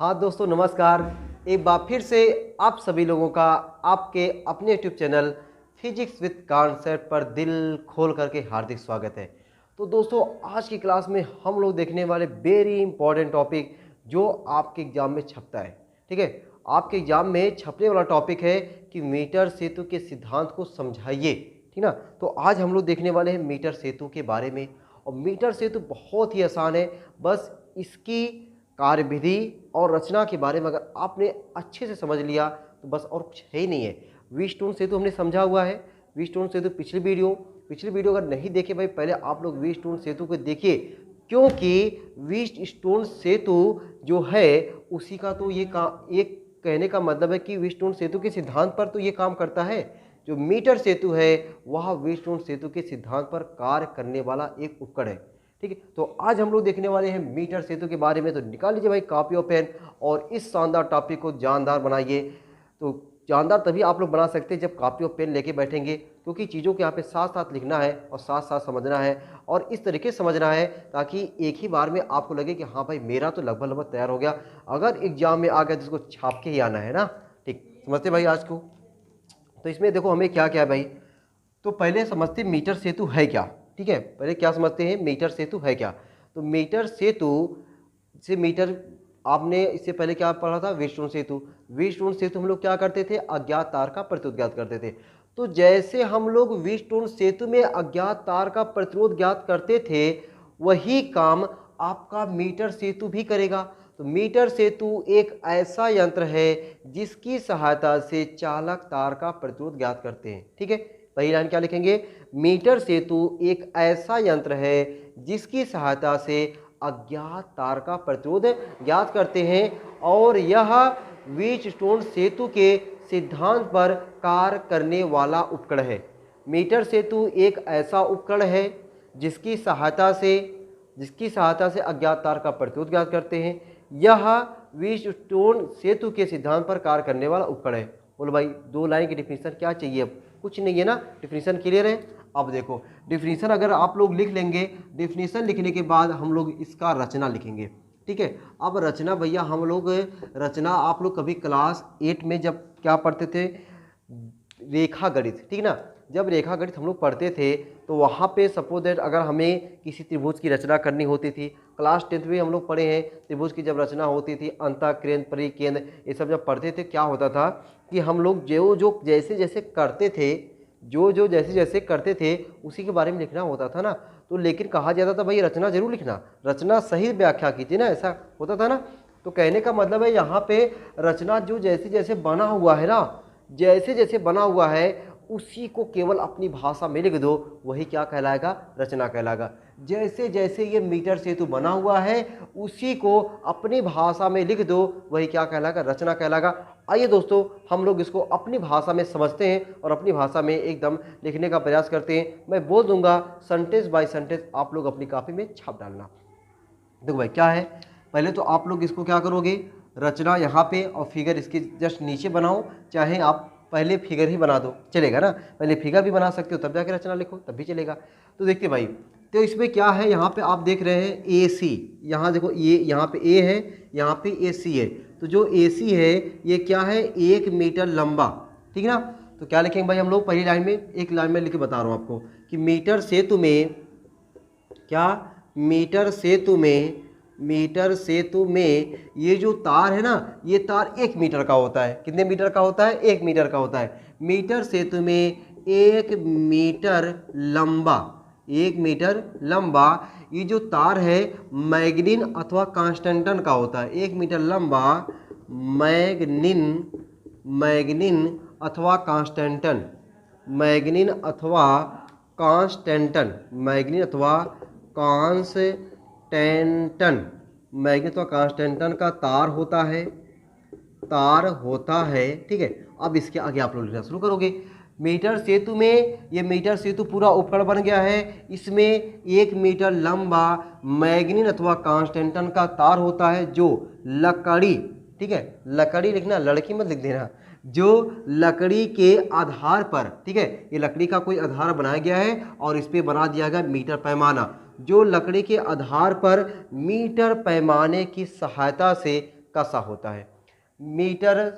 हाँ दोस्तों, नमस्कार। एक बार फिर से आप सभी लोगों का आपके अपने YouTube channel physics with concept पर दिल खोल करके हार्दिक स्वागत है। तो दोस्तों, आज की क्लास में हम लोग देखने वाले वेरी इंपॉर्टेंट टॉपिक जो आपके एग्जाम में छपता है। ठीक है, आपके एग्जाम में छपने वाला टॉपिक है कि मीटर सेतु के सिद्धांत को समझाइए। ठीक ना, तो आज हम लोग देखने वाले हैं मीटर सेतु के बारे में। और मीटर सेतु बहुत ही आसान है, बस इसकी कार्यविधि और रचना के बारे में अगर आपने अच्छे से समझ लिया तो बस, और कुछ है ही नहीं है। व्हीटस्टोन सेतु हमने समझा हुआ है। व्हीटस्टोन सेतु पिछली वीडियो अगर नहीं देखे भाई, पहले आप लोग व्हीटस्टोन सेतु को देखिए, क्योंकि व्हीटस्टोन सेतु जो है उसी का तो ये कहने का मतलब है कि व्हीटस्टोन सेतु के सिद्धांत पर तो ये काम करता है। जो मीटर सेतु है वह व्हीटस्टोन सेतु के सिद्धांत पर कार्य करने वाला एक उपकरण है। ठीक है, तो आज हम लोग देखने वाले हैं मीटर सेतु के बारे में। तो निकाल लीजिए भाई कॉपी और पेन और इस शानदार टॉपिक को जानदार बनाइए। तो जानदार तभी आप लोग बना सकते हैं जब कॉपी और पेन लेके बैठेंगे, क्योंकि चीज़ों को यहाँ पे साथ साथ लिखना है और साथ साथ समझना है और इस तरीके से समझना है ताकि एक ही बार में आपको लगे कि हाँ भाई मेरा तो लगभग तैयार हो गया। अगर एग्जाम में आ गया तो इसको छाप के ही आना है ना। ठीक, समझते भाई आज को। तो इसमें देखो हमें क्या क्या है भाई। तो पहले समझते मीटर सेतु है क्या। ठीक है, पहले क्या समझते हैं, मीटर सेतु है क्या। तो मीटर सेतु से मीटर, आपने इससे पहले क्या पढ़ा था, व्हीटस्टोन सेतु। व्हीटस्टोन सेतु हम लोग क्या करते थे, अज्ञात तार का प्रतिरोध ज्ञात करते थे। तो जैसे हम लोग व्हीटस्टोन सेतु में अज्ञात तार का प्रतिरोध ज्ञात करते थे, वही काम आपका मीटर सेतु भी करेगा। तो मीटर सेतु एक ऐसा यंत्र है जिसकी सहायता से चालक तार का प्रतिरोध ज्ञात करते हैं। ठीक है, पहली लाइन क्या लिखेंगे, मीटर सेतु एक ऐसा यंत्र है जिसकी सहायता से अज्ञात तार का प्रतिरोध ज्ञात करते हैं और यह व्हीटस्टोन सेतु के सिद्धांत पर कार्य करने वाला उपकरण है। मीटर सेतु एक ऐसा उपकरण है जिसकी सहायता से अज्ञात तार का प्रतिरोध ज्ञात करते हैं। यह व्हीटस्टोन सेतु के सिद्धांत पर कार्य करने वाला उपकरण है। बोलो भाई, दो लाइन की डिफिनीशन क्या चाहिए, अब कुछ नहीं है ना, डिफिनीशन क्लियर है। अब देखो डिफिनीशन अगर आप लोग लिख लेंगे, डिफिनीशन लिखने के बाद हम लोग इसका रचना लिखेंगे। ठीक है, अब रचना भैया हम लोग रचना, आप लोग कभी क्लास 8 में जब क्या पढ़ते थे, रेखा गणित। ठीक ना, जब रेखा गणित हम लोग पढ़ते थे तो वहाँ पे सपोज दैट अगर हमें किसी त्रिभुज की रचना करनी होती थी, क्लास 10th में हम लोग पढ़े हैं, त्रिभुज की जब रचना होती थी, अंतःकेंद्र परिकेंद्र ये सब जब पढ़ते थे, क्या होता था कि हम लोग जो जैसे जैसे करते थे उसी के बारे में लिखना होता था ना। तो लेकिन कहा जाता था भाई रचना जरूर लिखना, रचना सही व्याख्या कीजिए ना, ऐसा होता था ना। तो कहने का मतलब है यहाँ पे रचना जो जैसे जैसे बना हुआ है ना, जैसे जैसे बना हुआ है उसी को केवल अपनी भाषा में लिख दो, वही क्या कहलाएगा, रचना कहलाएगा। जैसे जैसे ये मीटर सेतु बना हुआ है उसी को अपनी भाषा में लिख दो, वही क्या कहलाएगा, रचना कहलाएगा। आइए दोस्तों, हम लोग इसको अपनी भाषा में समझते हैं और अपनी भाषा में एकदम लिखने का प्रयास करते हैं। मैं बोल दूंगा सेंटेंस बाय सेंटेंस, आप लोग अपनी कॉपी में छाप डालना। देखो भाई क्या है, पहले तो आप लोग इसको क्या करोगे, रचना यहाँ पे और फिगर इसके जस्ट नीचे बनाओ, चाहे आप पहले फिगर ही बना दो चलेगा ना, पहले फिगर भी बना सकते हो तब जाके रचना लिखो तब भी चलेगा। तो देखते भाई, तो इसमें क्या है, यहाँ पे आप देख रहे हैं ए सी, यहाँ देखो ये यहाँ पे ए है, यहाँ पे ए सी है। तो जो ए सी है ये क्या है, 1 मीटर लंबा। ठीक है ना, तो क्या लिखेंगे भाई हम लोग, पहली लाइन में, एक लाइन में लिख के बता रहा हूँ आपको कि मीटर सेतु में ये जो तार है ना, ये तार 1 मीटर का होता है। कितने मीटर का होता है, 1 मीटर का होता है। मीटर सेतु में 1 मीटर लंबा ये जो तार है मैग्नीन अथवा कांस्टेंटन का होता है। 1 मीटर लंबा मैग्नीन अथवा कांस्टेंटन, मैग्नीन अथवा कांस्टेंटन का तार होता है। ठीक है, अब इसके आगे आप लोग लिखना शुरू करोगे। मीटर सेतु में, ये मीटर सेतु पूरा उपकरण बन गया है। इसमें 1 मीटर लंबा मैग्नीन अथवा कांस्टेंटन का तार होता है जो लकड़ी, ठीक है, लकड़ी लिखना, लड़की मत लिख देना, जो लकड़ी के आधार पर, ठीक है, ये लकड़ी का कोई आधार बनाया गया है और इस पे बना दिया गया मीटर पैमाना, जो लकड़ी के आधार पर मीटर पैमाने की सहायता से कसा होता है। मीटर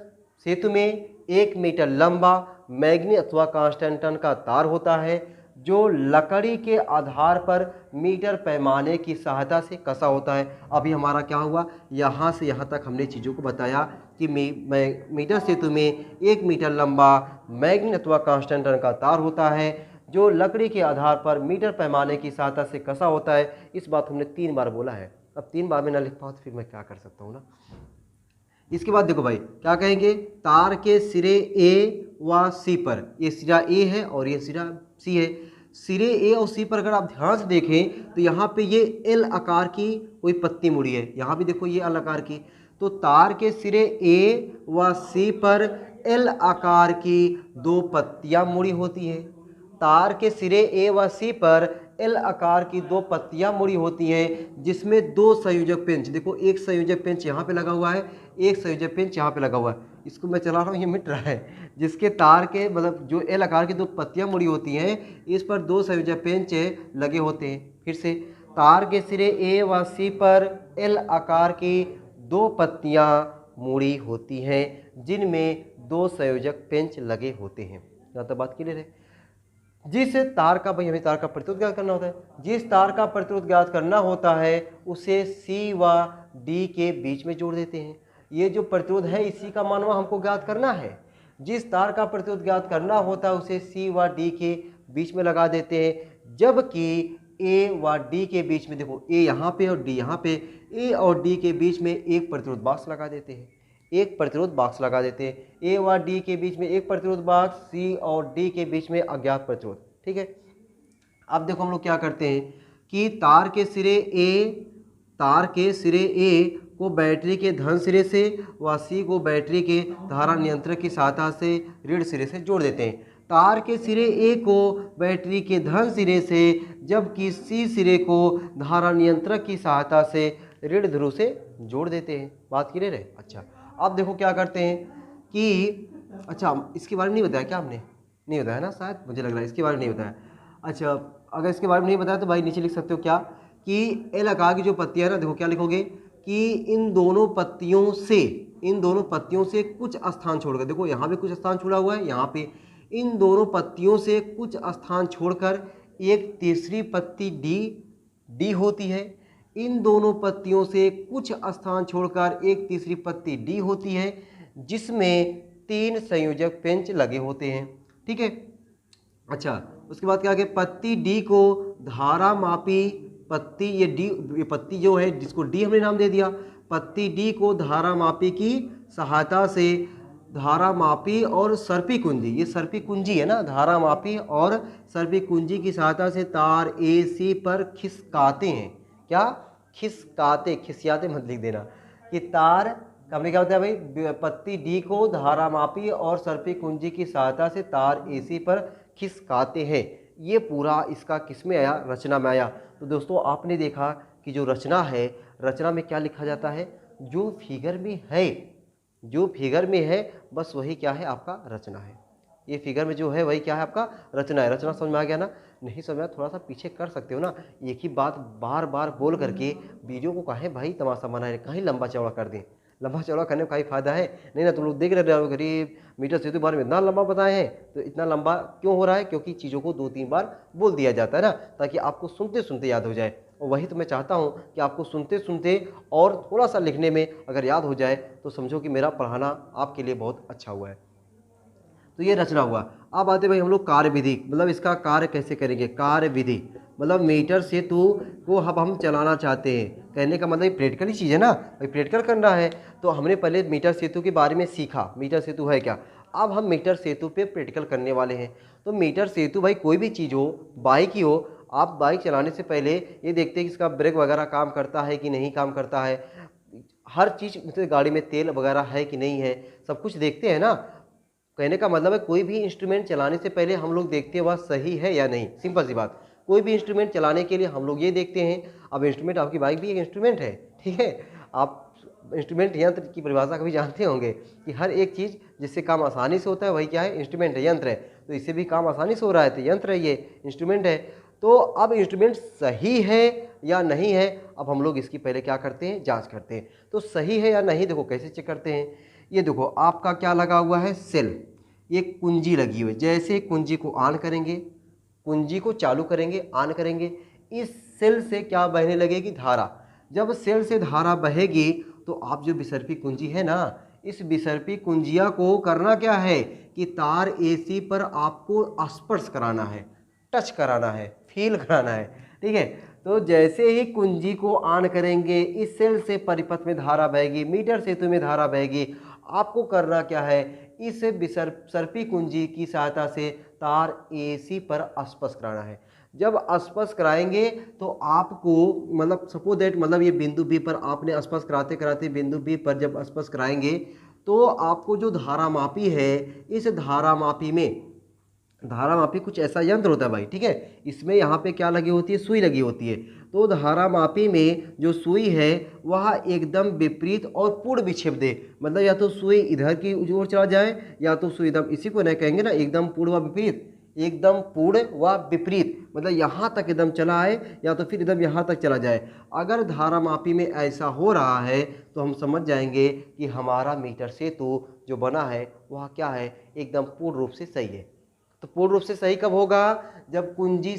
सेतु में 1 मीटर लंबा मैग्नी अथवा कांस्टेंटन का तार होता है जो लकड़ी के आधार पर मीटर पैमाने की सहायता से कसा होता है। अभी हमारा क्या हुआ, यहाँ से यहाँ तक हमने चीज़ों को बताया कि मीटर सेतु में 1 मीटर लंबा मैग्नी अथवा कांस्टेंटन का तार होता है जो लकड़ी के आधार पर मीटर पैमाने की सहायता से कसा होता है। इस बात हमने 3 बार बोला है। अब 3 बार में ना लिख पाओ तो फिर मैं क्या कर सकता हूँ ना। इसके बाद देखो भाई क्या कहेंगे, तार के सिरे ए व सी पर, ये सिरा ए है और ये सिरा सी है, सिरे ए और सी पर अगर आप ध्यान से देखें तो यहाँ पे ये एल आकार की कोई पत्ती मुड़ी है, यहाँ भी देखो ये एल आकार की। तो तार के सिरे ए व सी पर एल आकार की 2 पत्तियां मुड़ी होती हैं। तार के सिरे ए व सी पर एल आकार की 2 पत्तियां मुड़ी होती हैं जिसमें 2 संयोजक पेंच, देखो एक संयोजक पेंच यहाँ पे लगा हुआ है, एक संयोजक पेंच यहाँ पे लगा हुआ है। इसको मैं चला रहा हूँ, ये मिट रहा है। जिसके तार के मतलब जो एल आकार की 2 पत्तियां मुड़ी होती हैं, इस पर 2 संयोजक पेंच लगे होते हैं। फिर से, तार के सिरे ए व सी पर एल आकार की 2 पत्तियां मुड़ी होती हैं जिनमें 2 संयोजक पेंच लगे होते हैं। यहाँ तक बात क्लियर है। जिस तार का, भाई हमें तार का प्रतिरोध ज्ञात करना होता है, जिस तार का प्रतिरोध ज्ञात करना होता है उसे सी व डी के बीच में जोड़ देते हैं। ये जो प्रतिरोध है इसी का मान हमको ज्ञात करना है। जिस तार का प्रतिरोध ज्ञात करना होता है उसे सी व डी के बीच में लगा देते हैं, जबकि ए व डी के बीच में, देखो ए यहाँ पे और डी यहाँ पे, ए और डी के बीच में एक प्रतिरोध बॉक्स लगा देते हैं, एक प्रतिरोध बॉक्स लगा देते हैं। ए व डी के बीच में एक प्रतिरोध बॉक्स, सी और डी के बीच में अज्ञात प्रतिरोध। ठीक है। अब देखो हम लोग क्या करते हैं कि तार के सिरे ए को बैटरी के धन सिरे से व सी को बैटरी के धारा नियंत्रक की सहायता से ऋण सिरे से जोड़ देते हैं। तार के सिरे ए को बैटरी के धन सिरे से, जबकि सी सिरे को धारा नियंत्रक की सहायता से ऋण ध्रुव से जोड़ देते हैं। बात क्लियर है। अच्छा, अब देखो क्या करते हैं कि, अच्छा इसके बारे में नहीं बताया क्या हमने, नहीं बताया ना, शायद मुझे लग रहा है इसके बारे में नहीं बताया। अच्छा, अगर इसके बारे में नहीं बताया तो भाई नीचे लिख सकते हो क्या कि एल आकार की जो पत्तियां है ना, देखो क्या लिखोगे कि इन दोनों पत्तियों से कुछ स्थान छोड़कर, देखो यहाँ पे कुछ स्थान छोड़ा हुआ है, यहाँ पे इन दोनों पत्तियों से कुछ स्थान छोड़कर एक तीसरी पत्ती डी होती है। इन दोनों पत्तियों से कुछ स्थान छोड़कर एक तीसरी पत्ती डी होती है जिसमें 3 संयोजक पेंच लगे होते हैं। ठीक है। अच्छा, उसके बाद क्या आगे, पत्ती डी को धारा मापी पत्ती, ये पत्ती जो है जिसको डी हमने नाम दे दिया, पत्ती डी को धारा मापी की सहायता से, धारा मापी और सर्पी कुंजी, ये सर्पी कुंजी है ना, धारा मापी और सर्पी कुंजी की सहायता से तार ए सी पर खिसकाते हैं। क्या खिसकाते, खिसियाते मत लिख देना कि तार हमने क्या होता है भाई, पत्ती डी को धारा मापी और सर्पी कुंजी की सहायता से तार ए सी पर खिसकाते हैं। ये पूरा इसका किस में आया, रचना में आया। तो दोस्तों आपने देखा कि जो रचना है, रचना में क्या लिखा जाता है, जो फिगर में है, जो फिगर में है बस वही क्या है आपका रचना है। ये फिगर में जो है वही क्या है आपका रचना है। रचना समझ में आ गया ना, नहीं समझ में थोड़ा सा पीछे कर सकते हो ना, एक ही बात बार बार बोल करके वीडियो को काहे भाई तमाशा बनाए, कहीं लंबा चौड़ा कर दें। लंबा चौड़ा करने में काफ़ी फायदा है नहीं ना, तुम लोग देख रहे हो गरीब मीटर सेतु बारे में इतना लंबा बताए हैं, तो इतना लंबा क्यों हो रहा है, क्योंकि चीज़ों को 2-3 बार बोल दिया जाता है ना, ताकि आपको सुनते सुनते याद हो जाए। और वही तो मैं चाहता हूँ कि आपको सुनते सुनते और थोड़ा सा लिखने में अगर याद हो जाए तो समझो कि मेरा पढ़ाना आपके लिए बहुत अच्छा हुआ है। तो ये रचना हुआ। अब आते भाई हम लोग कार्य विधि, मतलब इसका कार्य कैसे करेंगे। कार्य विधि मतलब मीटर सेतु को अब हम चलाना चाहते हैं, कहने का मतलब प्रैक्टिकल ही चीज़ है ना, भाई प्रैक्टिकल करना है। तो हमने पहले मीटर सेतु के बारे में सीखा, मीटर सेतु है क्या। अब हम मीटर सेतु पे प्रैक्टिकल करने वाले हैं। तो मीटर सेतु भाई कोई भी चीज़ हो, बाइक ही हो, आप बाइक चलाने से पहले ये देखते हैं कि इसका ब्रेक वगैरह काम करता है कि नहीं काम करता है, हर चीज़ मतलब गाड़ी में तेल वगैरह है कि नहीं है, सब कुछ देखते हैं ना। कहने का मतलब है कोई भी इंस्ट्रूमेंट चलाने से पहले हम लोग देखते हैं वह सही है या नहीं, सिंपल सी बात। कोई भी इंस्ट्रूमेंट चलाने के लिए हम लोग ये देखते हैं। अब इंस्ट्रूमेंट, आपकी बाइक भी एक इंस्ट्रूमेंट है, ठीक है। आप इंस्ट्रूमेंट यंत्र की परिभाषा कभी जानते होंगे कि हर एक चीज़ जिससे काम आसानी से होता है वही क्या है, इंस्ट्रूमेंट है, यंत्र है। तो इससे भी काम आसानी से हो रहा है तो यंत्र है, ये इंस्ट्रूमेंट है। तो अब इंस्ट्रूमेंट सही है या नहीं है, अब हम लोग इसकी पहले क्या करते हैं, जांच करते हैं तो सही है या नहीं। देखो कैसे चेक करते हैं, ये देखो आपका क्या लगा हुआ है, सेल, ये कुंजी लगी हुई है। जैसे कुंजी को ऑन करेंगे, कुंजी को चालू करेंगे, ऑन करेंगे, इस सेल से क्या बहने लगेगी, धारा। जब सेल से धारा बहेगी तो आप जो बिसर्पी कुंजी है ना, इस बिसर्पी कुंजिया को करना क्या है कि तार AC पर आपको स्पर्श कराना है, टच कराना है, फील कराना है, ठीक है। तो जैसे ही कुंजी को ऑन करेंगे, इस सेल से परिपथ में धारा बहेगी, मीटर सेतु में धारा बहेगी। आपको करना क्या है, इस सर्पी कुंजी की सहायता से तार AC पर स्पर्श कराना है। जब स्पर्श कराएंगे तो आपको मतलब सपोज दैट मतलब ये बिंदु B पर आपने स्पर्श कराते कराते बिंदु B पर जब स्पर्श कराएंगे तो आपको जो धारामापी है, इस धारामापी कुछ ऐसा यंत्र होता है भाई, ठीक है। इसमें यहाँ पे क्या लगी होती है, सुई लगी होती है। तो धारामापी में जो सुई है वह एकदम विपरीत और पूर्ण विक्षेप दे, मतलब या तो सुई इधर की ओर चला जाए या तो सुई एकदम, इसी को नहीं कहेंगे ना एकदम पूर्ण व विपरीत, एकदम पूर्ण व विपरीत, मतलब यहाँ तक एकदम चला आए या तो फिर एकदम यहाँ तक चला जाए। अगर धारामापी में ऐसा हो रहा है तो हम समझ जाएंगे कि हमारा मीटर सेतु जो बना है वह क्या है, एकदम पूर्ण रूप से सही है। तो पूर्ण रूप से सही कब होगा, जब कुंजी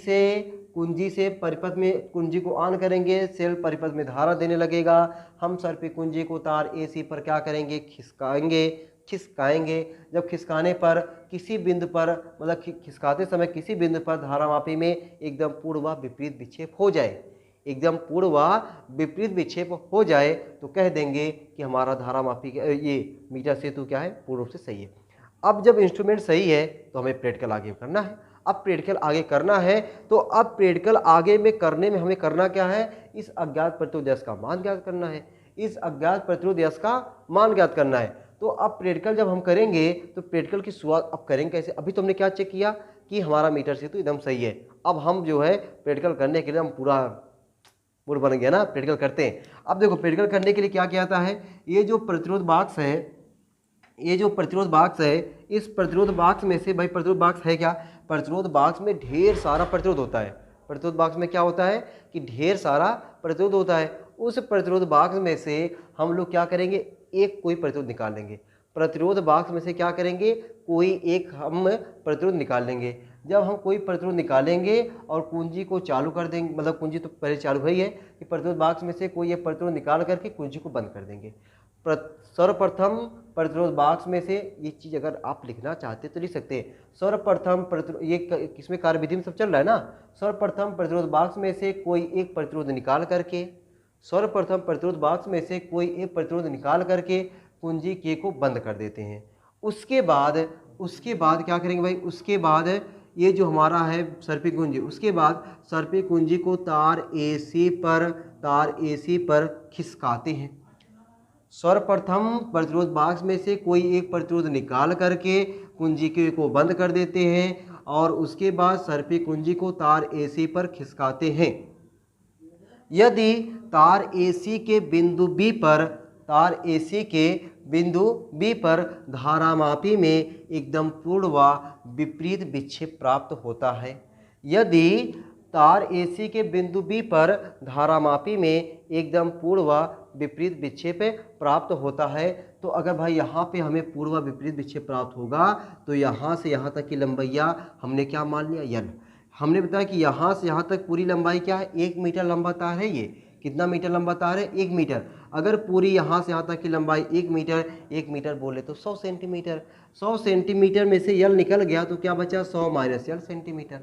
से परिपथ में, कुंजी को ऑन करेंगे, सेल परिपथ में धारा देने लगेगा, हम सर्पी कुंजी को तार AC पर क्या करेंगे, खिसकाएंगे। जब खिसकाने पर किसी बिंदु पर, मतलब खिसकाते समय किसी बिंदु पर धारामापी में एकदम पूर्ण व विपरीत विक्षेप हो जाए, एकदम पूर्ण व विपरीत विक्षेप हो जाए तो कह देंगे कि हमारा धारामापी ये मीटर सेतु क्या है, पूर्ण रूप से सही है। अब जब इंस्ट्रूमेंट सही है तो हमें प्रैक्टिकल आगे करना है। अब प्रैक्टिकल आगे करना है तो अब प्रैक्टिकल आगे में करने में हमें करना क्या है, इस अज्ञात प्रतिरोध यश का मान ज्ञात करना है, इस अज्ञात प्रतिरोध यश का मान ज्ञात करना है। तो अब प्रैक्टिकल जब हम करेंगे तो प्रैक्टिकल की शुरुआत अब करेंगे कैसे, अभी तो हमने क्या चेक किया कि हमारा मीटर सेतु एकदम सही है। अब हम जो है प्रैक्टिकल करने के लिए हम पूरा मूड बन गया ना, प्रैक्टिकल करते हैं। अब देखो प्रैक्टिकल करने के लिए क्या क्या आता है, ये जो प्रतिरोध बॉक्स है, ये जो प्रतिरोध बॉक्स है, इस प्रतिरोध बॉक्स में से भाई प्रतिरोध बॉक्स है क्या, प्रतिरोध बॉक्स में ढेर सारा प्रतिरोध होता है। प्रतिरोध बॉक्स में क्या होता है कि ढेर सारा प्रतिरोध होता है। उस प्रतिरोध बॉक्स में से हम लोग क्या करेंगे, एक कोई प्रतिरोध निकाल लेंगे। प्रतिरोध बॉक्स में से क्या करेंगे, कोई एक हम प्रतिरोध निकाल लेंगे। जब हम कोई प्रतिरोध निकालेंगे और कुंजी को चालू कर देंगे, मतलब कुंजी तो पहले चालू हुई है कि प्रतिरोध बॉक्स में से कोई एक प्रतिरोध निकाल करके कुंजी को बंद कर देंगे। सर्वप्रथम प्रतिरोध बॉक्स में से ये चीज़ अगर आप लिखना चाहते तो लिख सकते हैं। सर्वप्रथम प्रतिरोध, ये किसमें कार्यविधि में सब चल रहा है ना, सर्वप्रथम प्रतिरोध बॉक्स में से कोई एक प्रतिरोध निकाल करके, सर्वप्रथम प्रतिरोध बॉक्स में से कोई एक प्रतिरोध निकाल करके कुंजी के को बंद कर देते हैं। उसके बाद क्या करेंगे भाई, उसके बाद ये जो हमारा है सर्पी कुंजी, उसके बाद सर्पी कुंजी को तार AC पर खिसकाते हैं। सर्वप्रथम प्रतिरोध बॉक्स में से कोई एक प्रतिरोध निकाल करके कुंजी के को बंद कर देते हैं और उसके बाद सर्पी कुंजी को तार AC पर खिसकाते हैं। यदि तार AC के बिंदु B पर धारामापी में एकदम पूर्ण व विपरीत विक्षेप प्राप्त होता है, यदि तार AC के बिंदु B पर धारामापी में एकदम पूर्ण व विपरीत विक्षेप प्राप्त होता है, तो अगर भाई यहाँ पे हमें पूर्ण व विपरीत विक्षेप प्राप्त होगा तो यहाँ से यहाँ तक की लंबाइयाँ हमने क्या मान लिया, यल। हमने बताया कि यहाँ से यहाँ तक पूरी लंबाई क्या है, 1 मीटर लंबा तार है। ये कितना मीटर लंबा तार है, 1 मीटर। अगर पूरी यहाँ से यहाँ तक की लंबाई 1 मीटर बोले तो 100 सेंटीमीटर। 100 सेंटीमीटर में से यल निकल गया तो क्या बचा, 100 माइनस यल सेंटीमीटर।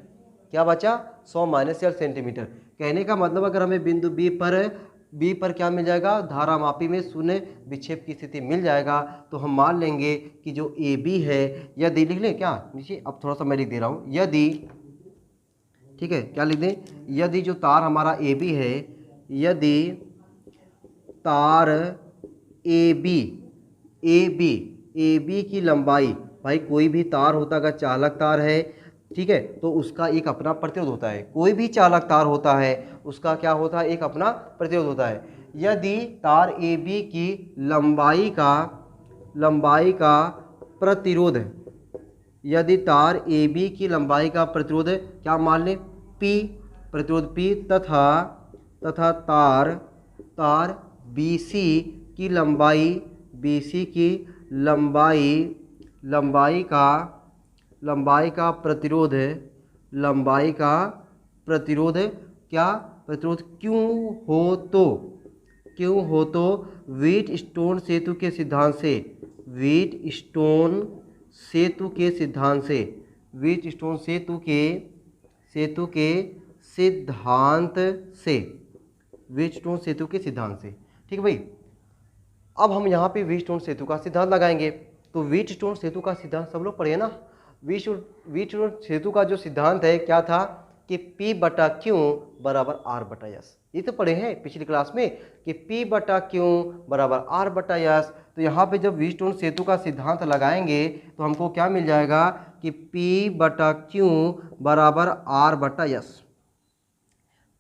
क्या बचा, 100 माइनस यल सेंटीमीटर। कहने का मतलब अगर हमें बिंदु बी पर क्या मिल जाएगा, धारामापी में शून्य विक्षेप की स्थिति मिल जाएगा, तो हम मान लेंगे कि जो AB है, यदि लिख लें क्या नीचे, अब थोड़ा सा मैं लिख दे रहा हूँ, यदि, ठीक है क्या लिख दें, यदि जो तार हमारा AB है, यदि तार AB की लंबाई, भाई कोई भी तार होता अगर चालक तार है, ठीक है, तो उसका एक अपना प्रतिरोध होता है। कोई भी चालक तार होता है उसका क्या होता है, एक अपना प्रतिरोध होता है। यदि तार AB की लंबाई का प्रतिरोध, यदि तार AB की लंबाई का प्रतिरोध क्या मान लें, P, प्रतिरोध P, तथा तथा तार तार BC की लंबाई BC की लंबाई लंबाई का प्रतिरोध है, लंबाई का प्रतिरोध क्या प्रतिरोध क्यों हो तो व्हीटस्टोन सेतु के सिद्धांत से व्हीटस्टोन सेतु के सिद्धांत से व्हीटस्टोन सेतु के सिद्धांत से व्हीटस्टोन सेतु के सिद्धांत से। ठीक है भाई, अब हम यहाँ पे व्हीटस्टोन सेतु का सिद्धांत लगाएंगे। तो व्हीटस्टोन सेतु का सिद्धांत सब लोग पढ़े ना। व्हीटस्टोन सेतु का जो सिद्धांत है क्या था कि P बटा Q बराबर R बटा S। ये तो पढ़े हैं पिछली क्लास में कि P बटा Q बराबर R बटा S। तो यहाँ पे जब व्हीटस्टोन सेतु का सिद्धांत लगाएंगे तो हमको क्या मिल जाएगा कि P बटा Q बराबर R बटा S।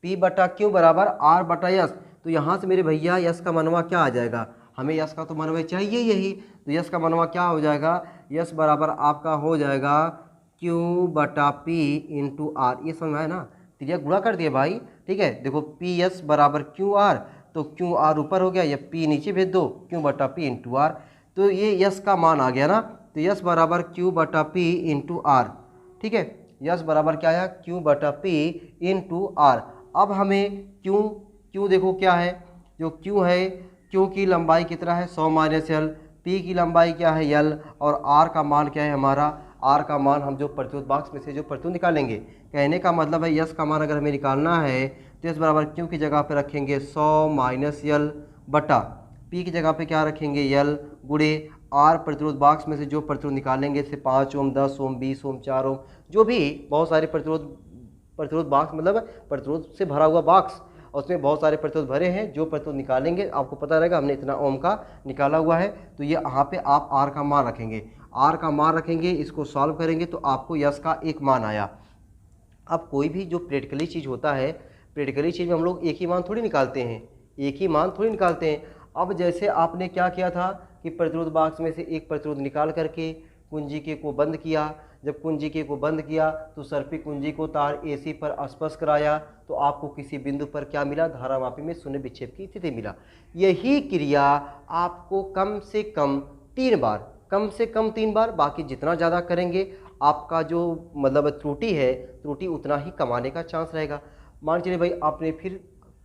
P बटा Q बराबर R बटा S। तो यहाँ से मेरे भैया यस का मनवा क्या आ जाएगा, हमें यस का तो मनवा चाहिए यही, तो यस का मनवा क्या हो जाएगा, यस बराबर आपका हो जाएगा Q बटा P इंटू आर। ये समझ में आया ना, त्रिज्या गुणा कर दिया भाई। ठीक है, देखो पी एस बराबर क्यू आर, तो क्यू आर ऊपर हो गया, या पी नीचे भेज दो, क्यू बटा पी इंटू आर। तो ये यस का मान आ गया ना, तो यस बराबर क्यू बटा पी इंटू आर। ठीक है, यस बराबर क्या आया, क्यू बटा पी इंटू आर। अब हमें क्यू देखो क्या है, जो क्यू है, क्यू की लंबाई कितना है 100 माइनस एल, पी की लंबाई क्या है एल, और आर का मान क्या है हमारा, आर का मान हम जो प्रतिरोध बॉक्स में से जो प्रतिरोध निकालेंगे। कहने का मतलब है यस का मान अगर हमें निकालना है तो यस बराबर क्यू की जगह पे रखेंगे 100 माइनस एल बटा पी की जगह पे क्या रखेंगे एल गुणे आर प्रतिरोध बॉक्स में से जो प्रतिरोध निकालेंगे, जैसे 5 ओम 10 ओम 20 ओम 4 ओम, जो भी बहुत सारे प्रतिरोध बॉक्स मतलब प्रतिरोध से भरा हुआ बॉक्स, और उसमें बहुत सारे प्रतिरोध भरे हैं। जो प्रतिरोध निकालेंगे आपको पता रहेगा हमने इतना ओम का निकाला हुआ है, तो ये यहाँ पे आप आर का मान रखेंगे, आर का मान रखेंगे, इसको सॉल्व करेंगे तो आपको यस का एक मान आया। अब कोई भी जो प्रैक्टिकली चीज़ होता है, प्रैक्टिकली चीज़ में हम लोग एक ही मान थोड़ी निकालते हैं, एक ही मान थोड़ी निकालते हैं। अब जैसे आपने क्या किया था कि प्रतिरोध बॉक्स में से एक प्रतिरोध निकाल करके कुंजिके को बंद किया, जब कुंजिके को बंद किया तो सर्पी कुंजी को तार AC पर स्पर्श कराया, तो आपको किसी बिंदु पर क्या मिला, धारामापी में शून्य विक्षेप की स्थिति मिला। यही क्रिया आपको कम से कम 3 बार, बाकी जितना ज़्यादा करेंगे आपका जो मतलब त्रुटि है, त्रुटि उतना ही कमाने का चांस रहेगा। मान चलिए भाई आपने फिर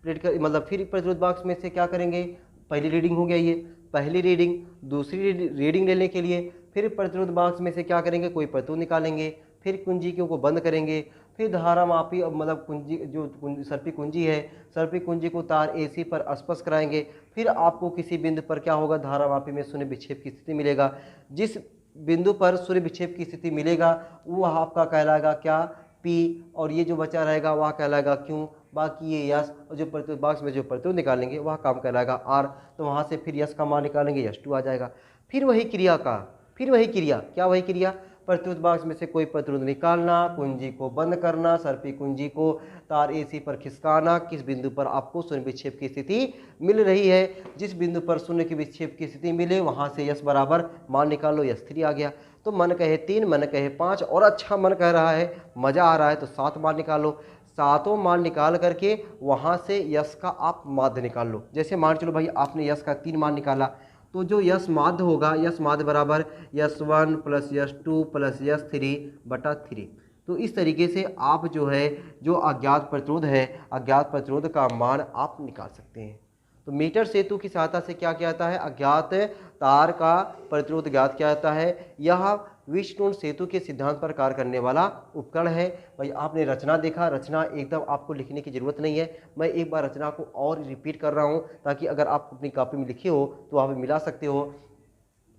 प्रतिरोध बॉक्स में से क्या करेंगे, पहली रीडिंग हो गया, ये पहली रीडिंग, दूसरी रीडिंग लेने के लिए फिर प्रतिरोध बॉक्स में से क्या करेंगे, कोई प्रतिरोध निकालेंगे, फिर कुंजियों को बंद करेंगे, फिर धारामापी मतलब कुंजी जो सर्पी कुंजी है, सर्पी कुंजी को तार AC पर स्पर्श कराएंगे, फिर आपको किसी बिंदु पर क्या होगा, धारामापी में शून्य विक्षेप की स्थिति मिलेगा। जिस बिंदु पर शून्य विक्षेप की स्थिति मिलेगा वो आपका कहलाएगा क्या, P, और ये जो बचा रहेगा वह कहलाएगा Q, बाकी ये यस, और जो प्रतिरोध बॉक्स में जो प्रतिरोध निकालेंगे वह काम कहलाएगा R। तो वहाँ से फिर यस का मान निकालेंगे, यस 2 आ जाएगा। फिर वही क्रिया क्या वही क्रिया, प्रतिरोध बॉक्स में से कोई प्रतिरोध निकालना, कुंजी को बंद करना, सर्पी कुंजी को तार AC पर खिसकाना, किस बिंदु पर आपको शून्य विक्षेप की स्थिति मिल रही है, जिस बिंदु पर शून्य की विक्षेप की स्थिति मिले वहाँ से यस बराबर मान निकालो, यस 3 आ गया। तो मन कहे 3, मन कहे 5, और अच्छा मन कह रहा है, मज़ा आ रहा है, तो 7 मान निकालो। 7 मान निकाल करके वहाँ से यस का आप माध्य निकाल लो। जैसे मान चलो भाई आपने यस का 3 मान निकाला, तो जो यस माध्य होगा, यस माध्य बराबर यस1 प्लस यस2 प्लस यस3 बटा 3। तो इस तरीके से आप जो है जो अज्ञात प्रतिरोध है, अज्ञात प्रतिरोध का मान आप निकाल सकते हैं। तो मीटर सेतु की सहायता से क्या किया जाता है, अज्ञात तार का प्रतिरोध ज्ञात किया जाता है। यह व्हीटस्टोन सेतु के सिद्धांत पर कार्य करने वाला उपकरण है। भाई आपने रचना देखा, रचना एकदम आपको लिखने की ज़रूरत नहीं है, मैं एक बार रचना को और रिपीट कर रहा हूँ ताकि अगर आप अपनी कॉपी में लिखे हो तो आप मिला सकते हो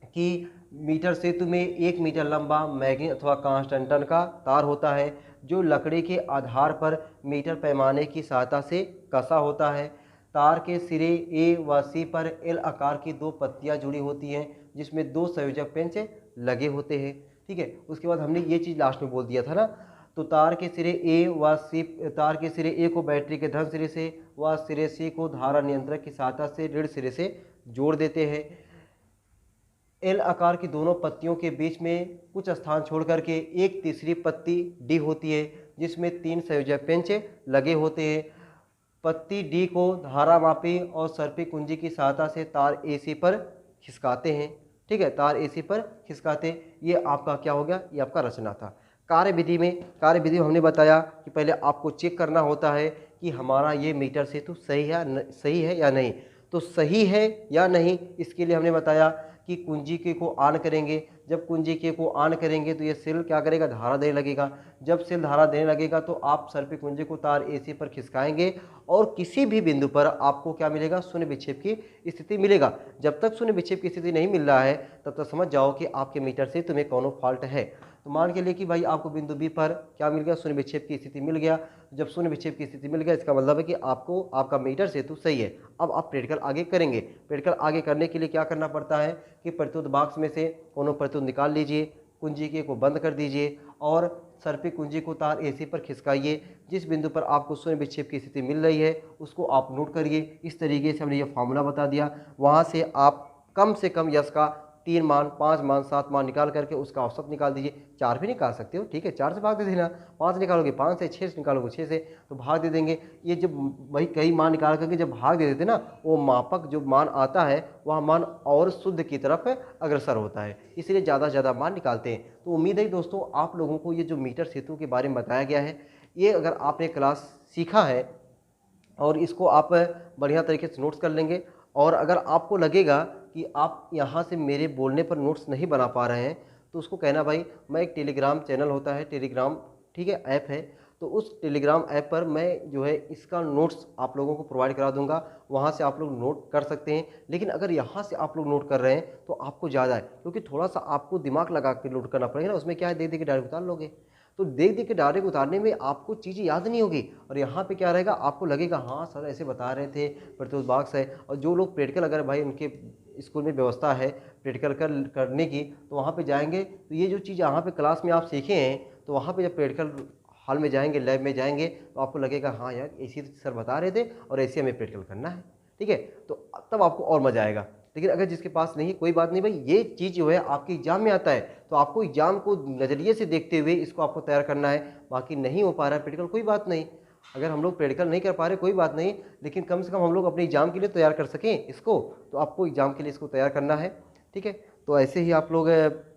कि मीटर सेतु में 1 मीटर लंबा मैग्नीज अथवा कांस्टेंटन का तार होता है, जो लकड़ी के आधार पर मीटर पैमाने की सहायता से कसा होता है। तार के सिरे A व C पर L आकार की 2 पत्तियां जुड़ी होती हैं, जिसमें 2 संयोजक पेंच लगे होते हैं। ठीक है, उसके बाद हमने ये चीज़ लास्ट में बोल दिया था ना। तो तार के सिरे A को बैटरी के धन सिरे से व सिरे C को धारा नियंत्रक की सहायता से ऋण सिरे से जोड़ देते हैं। L आकार की दोनों पत्तियों के बीच में कुछ स्थान छोड़ करके एक तीसरी पत्ती D होती है, जिसमें 3 संयोजक पेंच लगे होते हैं। पत्ती डी को धारामापी और सर्पी कुंजी की सहायता से तार AC पर खिसकाते हैं। ठीक है, तार AC पर खिसकाते हैं। ये आपका क्या हो गया, ये आपका रचना था। कार्यविधि में हमने बताया कि पहले आपको चेक करना होता है कि हमारा ये मीटर सेतु सही है या नहीं। तो सही है या नहीं, इसके लिए हमने बताया कि कुंजी के को ऑन करेंगे। जब कुंजी के को ऑन करेंगे तो ये सेल क्या करेगा, धारा देने लगेगा। जब सेल धारा देने लगेगा तो आप सर्पी कुंजी को तार AC पर खिसकाएंगे और किसी भी बिंदु पर आपको क्या मिलेगा, शून्य विक्षेप की स्थिति मिलेगा। जब तक शून्य विक्षेप की स्थिति नहीं मिल रहा है तब तक समझ जाओ कि आपके मीटर से तुम्हें कौन फॉल्ट है। तो मान के लिए कि भाई आपको बिंदु B पर क्या मिल गया, शून्य विक्षेप की स्थिति मिल गया। जब शून्य विक्षेप की स्थिति मिल गया इसका मतलब है कि आपको आपका मीटर सेतु सही है। अब आप प्रैक्टिकल आगे करेंगे। प्रैक्टिकल आगे करने के लिए क्या करना पड़ता है कि प्रत्युत बॉक्स में से कोनो प्रत्युत निकाल लीजिए, कुंजी के को बंद कर दीजिए और सर्पी कुंजी को तार AC पर खिसकाइए। जिस बिंदु पर आपको शून्य विक्षेप की स्थिति मिल रही है उसको आप नोट करिए। इस तरीके से हमने ये फार्मूला बता दिया। वहाँ से आप कम से कम यश का 3 मान, 5 मान, 7 मान निकाल करके उसका औसत निकाल दीजिए। 4 भी निकाल सकते हो, ठीक है, 4 से भाग दे देना। 5 निकालोगे 5 से, 6 निकालोगे 6 से, तो भाग दे देंगे। ये जब वही कई मान निकाल करके जब भाग दे देते ना, वो मापक जो मान आता है वह मान और शुद्ध की तरफ अग्रसर होता है, इसलिए ज़्यादा से ज़्यादा मान निकालते हैं। तो उम्मीद है दोस्तों आप लोगों को ये जो मीटर सेतु के बारे में बताया गया है, ये अगर आपने क्लास सीखा है और इसको आप बढ़िया तरीके से नोट्स कर लेंगे, और अगर आपको लगेगा कि आप यहाँ से मेरे बोलने पर नोट्स नहीं बना पा रहे हैं तो उसको कहना भाई मैं एक टेलीग्राम चैनल होता है, टेलीग्राम, ठीक है, ऐप है, तो उस टेलीग्राम ऐप पर मैं जो है इसका नोट्स आप लोगों को प्रोवाइड करा दूंगा। वहाँ से आप लोग नोट कर सकते हैं। लेकिन अगर यहाँ से आप लोग नोट कर रहे हैं तो आपको ज़्यादा है, क्योंकि थोड़ा सा आपको दिमाग लगा के नोट करना पड़ेगा ना। उसमें क्या है, देख देख के डायरेक्ट उतार लोगे, तो देख देख के डायरेक्ट उतारने में आपको चीज़ें याद नहीं होगी। और यहाँ पे क्या रहेगा, आपको लगेगा हाँ सर ऐसे बता रहे थे, प्रत्युत बॉक्स है। और जो लोग प्रैक्टिकल, अगर भाई उनके स्कूल में व्यवस्था है प्रैक्टिकल करने की, तो वहाँ पे जाएंगे तो ये जो चीज़ यहाँ पे क्लास में आप सीखे हैं, तो वहाँ पे जब प्रैक्टिकल हॉल में जाएंगे, लैब में जाएंगे, तो आपको लगेगा हाँ यार ऐसे सर बता रहे थे और ऐसे हमें प्रैक्टिकल करना है, ठीक है। तो तब आपको और मज़ा आएगा। लेकिन अगर जिसके पास नहीं, कोई बात नहीं भाई, ये चीज़ जो है आपके एग्जाम में आता है, तो आपको एग्जाम को नज़रिए से देखते हुए इसको आपको तैयार करना है। बाकी नहीं हो पा रहा है प्रैक्टिकल, कोई बात नहीं। अगर हम लोग प्रैक्टिकल नहीं कर पा रहे कोई बात नहीं, लेकिन कम से कम हम लोग अपने एग्जाम के लिए तैयार कर सकें इसको, तो आपको एग्जाम के लिए इसको तैयार करना है, ठीक है। तो ऐसे ही आप लोग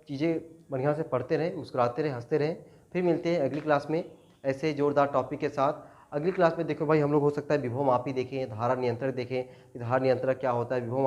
चीज़ें बढ़िया से पढ़ते रहें, मुस्कुराते रहें, हंसते रहें। फिर मिलते हैं अगली क्लास में ऐसे जोरदार टॉपिक के साथ। अगली क्लास में देखो भाई हम लोग हो सकता है विभव मापी देखें, धारा नियंत्रक देखें कि धारा नियंत्रक क्या होता है, विभव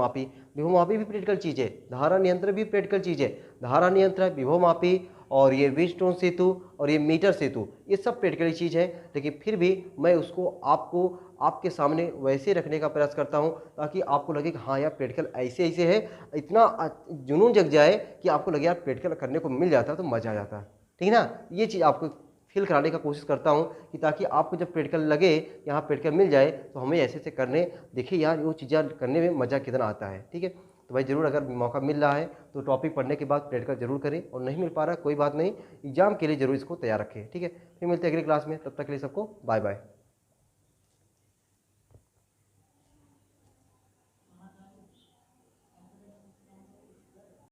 मापी भी प्रैक्टिकल चीज़ है, धारा नियंत्रक भी प्रैक्टिकल चीज़ है। धारा नियंत्रक, विभव मापी और ये व्हीटस्टोन सेतु और ये मीटर सेतु, ये सब प्रैक्टिकल चीज़ है। लेकिन फिर भी मैं उसको आपको आपके सामने वैसे रखने का प्रयास करता हूँ ताकि आपको लगे कि हाँ यार प्रैक्टिकल ऐसे ऐसे है, इतना जुनून जग जाए कि आपको लगे यार प्रैक्टिकल करने को मिल जाता है तो मज़ा आ जाता है, ठीक है ना। ये चीज़ आपको फील कराने का कोशिश करता हूँ कि ताकि आपको जब प्रैक्टिकल लगे, यहाँ प्रैक्टिकल मिल जाए, तो हमें ऐसे ऐसे करने देखिए यार वो चीज़ें करने में मज़ा कितना आता है, ठीक है। तो भाई ज़रूर अगर मौका मिल रहा है तो टॉपिक पढ़ने के बाद प्रैक्टिकल जरूर करें, और नहीं मिल पा रहा कोई बात नहीं, एग्जाम के लिए जरूर इसको तैयार रखें, ठीक है। फिर मिलते हैं अगली क्लास में, तब तक के लिए सबको बाय बाय।